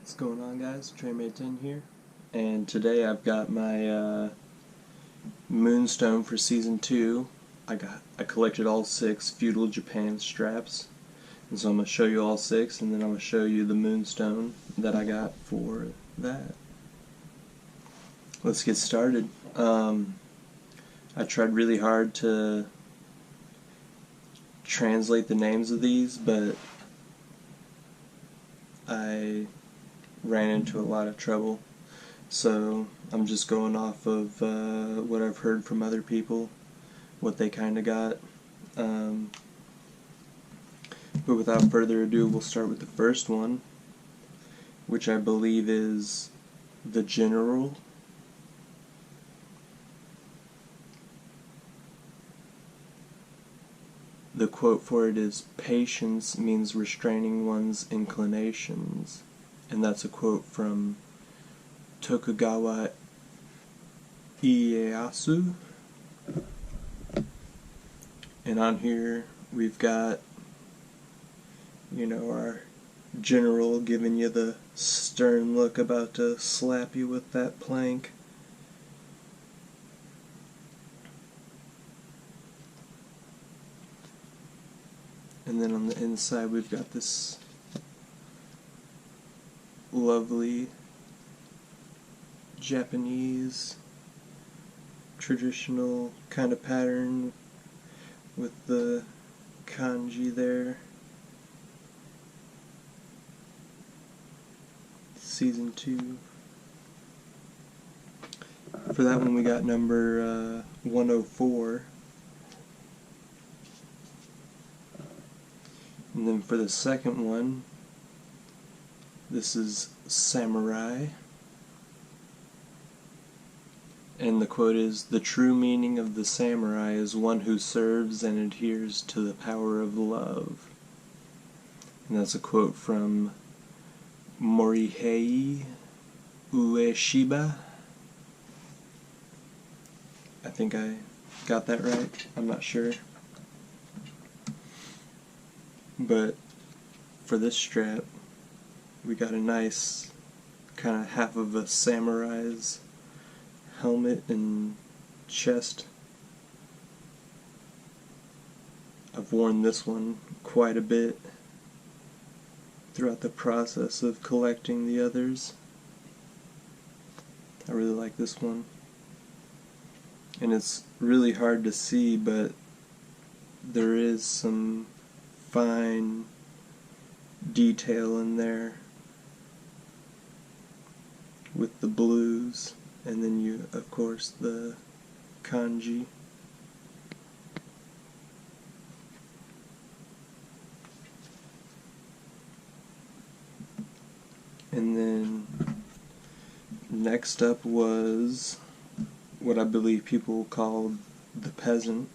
What's going on, guys? TreyMay10 here, and today I've got my Moonstone for Season 2. I collected all 6 Feudal Japan straps, and so I'm going to show you all 6, and then I'm going to show you the Moonstone that I got for that. Let's get started. I tried really hard to translate the names of these, but I ran into a lot of trouble, so I'm just going off of what I've heard from other people, what they kind of got. But without further ado, we'll start with the first one, which I believe is the General. The quote for it is, "Patience means restraining one's inclinations." And that's a quote from Tokugawa Ieyasu. And on here we've got, our general giving you the stern look, about to slap you with that plank. And then on the inside we've got this lovely Japanese traditional kind of pattern with the kanji there. Season 2. For that one we got number 104. And then for the second one, this is Samurai. And the quote is, "The true meaning of the samurai is one who serves and adheres to the power of love." And that's a quote from Morihei Ueshiba. I think I got that right. I'm not sure. But for this strap, we got a nice kind of half of a samurai's helmet and chest. I've worn this one quite a bit throughout the process of collecting the others. I really like this one. And it's really hard to see, but there is some fine detail in there with the blues, and then of course, the kanji. And then next up was what I believe people called the peasant.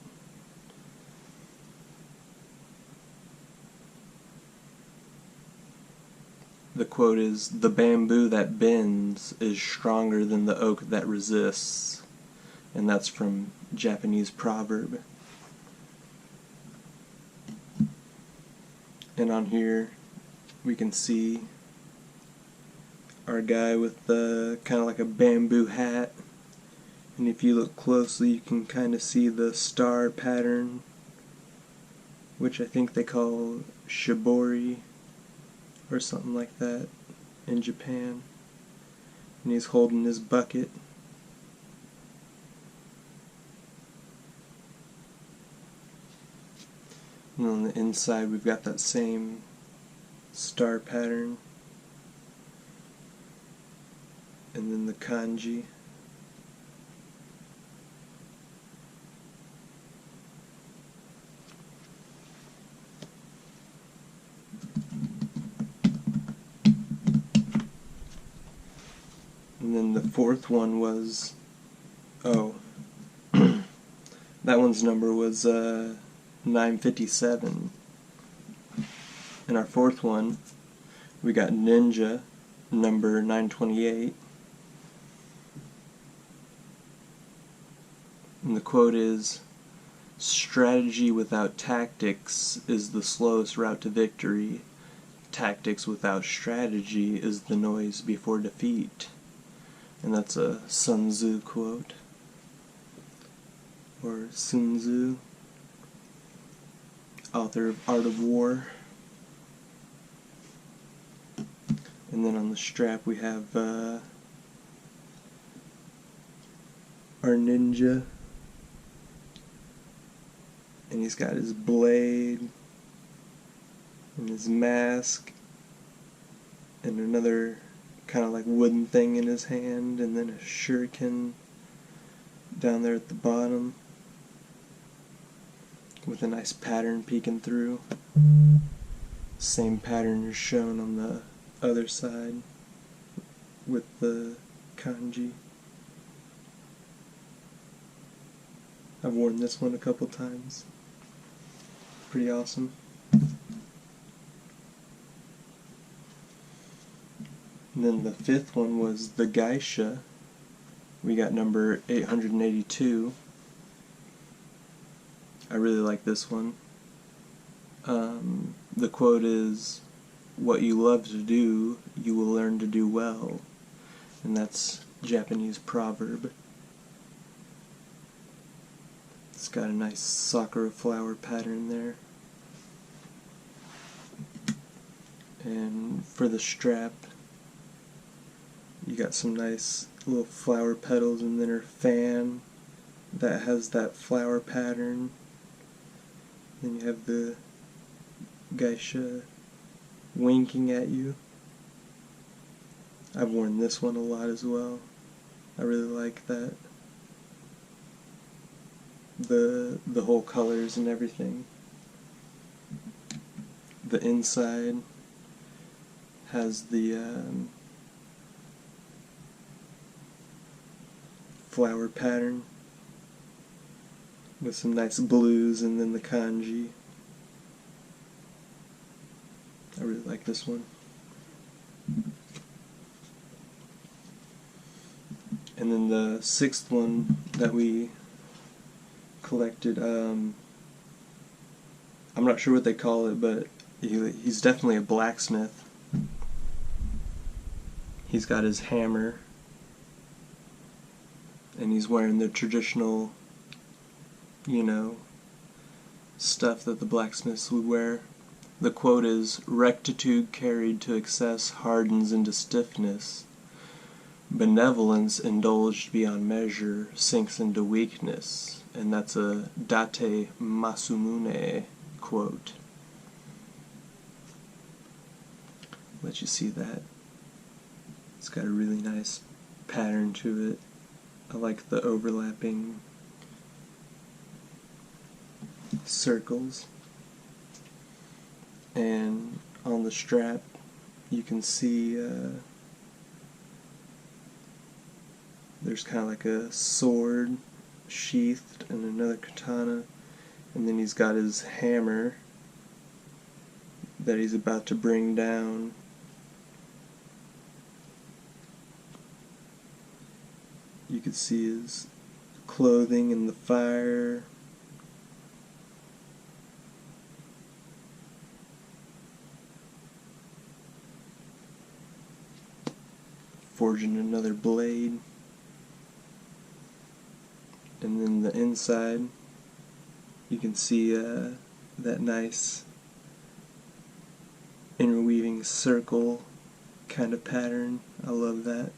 The quote is, "The bamboo that bends is stronger than the oak that resists." And that's from Japanese proverb. And on here we can see our guy with the kind of like a bamboo hat. And if you look closely, you can kind of see the star pattern, which I think they call shibori or something like that in Japan. And he's holding his bucket. And on the inside we've got that same star pattern. And then the kanji. And then the fourth one was, that one's number was 957. And our fourth one, we got Ninja, number 928. And the quote is, "Strategy without tactics is the slowest route to victory. tactics without strategy is the noise before defeat. And that's a Sun Tzu quote. Or Sun Tzu, author of Art of War. And then on the strap we have our ninja. And he's got his blade and his mask and another kind of like wooden thing in his hand, and then a shuriken down there at the bottom with a nice pattern peeking through. Same pattern is shown on the other side with the kanji. I've worn this one a couple times. Pretty awesome. And then the fifth one was the Geisha. We got number 882. I really like this one. The quote is, "What you love to do, you will learn to do well." And that's Japanese proverb. It's got a nice sakura flower pattern there. And for the strap, you got some nice little flower petals, and then her fan that has that flower pattern. Then you have the Geisha winking at you. I've worn this one a lot as well. I really like that. The whole colors and everything. The inside has the flower pattern with some nice blues, and then the kanji. I really like this one. And then the sixth one that we collected, I'm not sure what they call it, but he's definitely a blacksmith. He's got his hammer, and he's wearing the traditional, stuff that the blacksmiths would wear. The quote is, "Rectitude carried to excess hardens into stiffness. Benevolence indulged beyond measure sinks into weakness." And that's a Date Masamune quote. Let you see that. It's got a really nice pattern to it. I like the overlapping circles. And on the strap you can see there's kind of like a sword sheathed and another katana, and then he's got his hammer that he's about to bring down. You can see his clothing in the fire. Forging another blade. And then the inside, you can see that nice interweaving circle kind of pattern. I love that.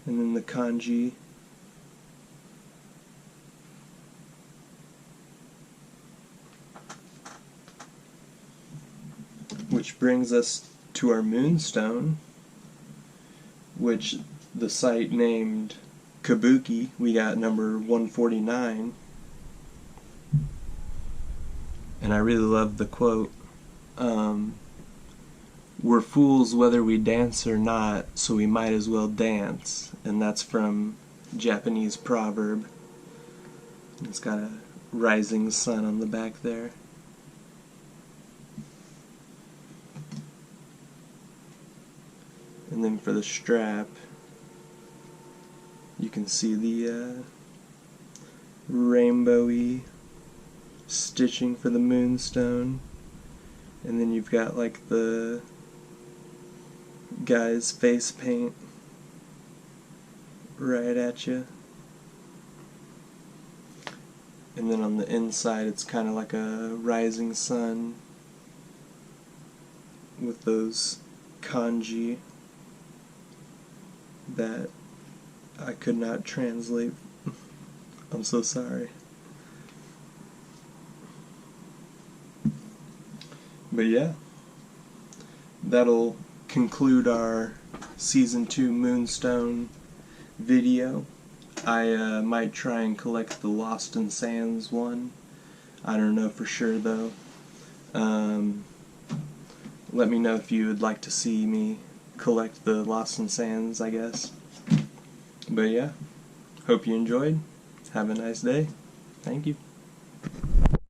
And then the kanji. Which brings us to our Moonstone, which the site named Kabuki. We got number 149. And I really love the quote. "We're fools whether we dance or not, so we might as well dance." And that's from Japanese proverb. It's got a rising sun on the back there. And then for the strap, you can see the rainbowy stitching for the Moonstone. And then you've got like the guy's face paint right at you. And then on the inside it's kind of like a rising sun with those kanji that I could not translate. I'm so sorry. But yeah, that'll conclude our Season 2 Moonstone video. I might try and collect the Lost in Sands one. I don't know for sure though. Let me know if you would like to see me collect the Lost in Sands, I guess. But yeah, hope you enjoyed. Have a nice day. Thank you.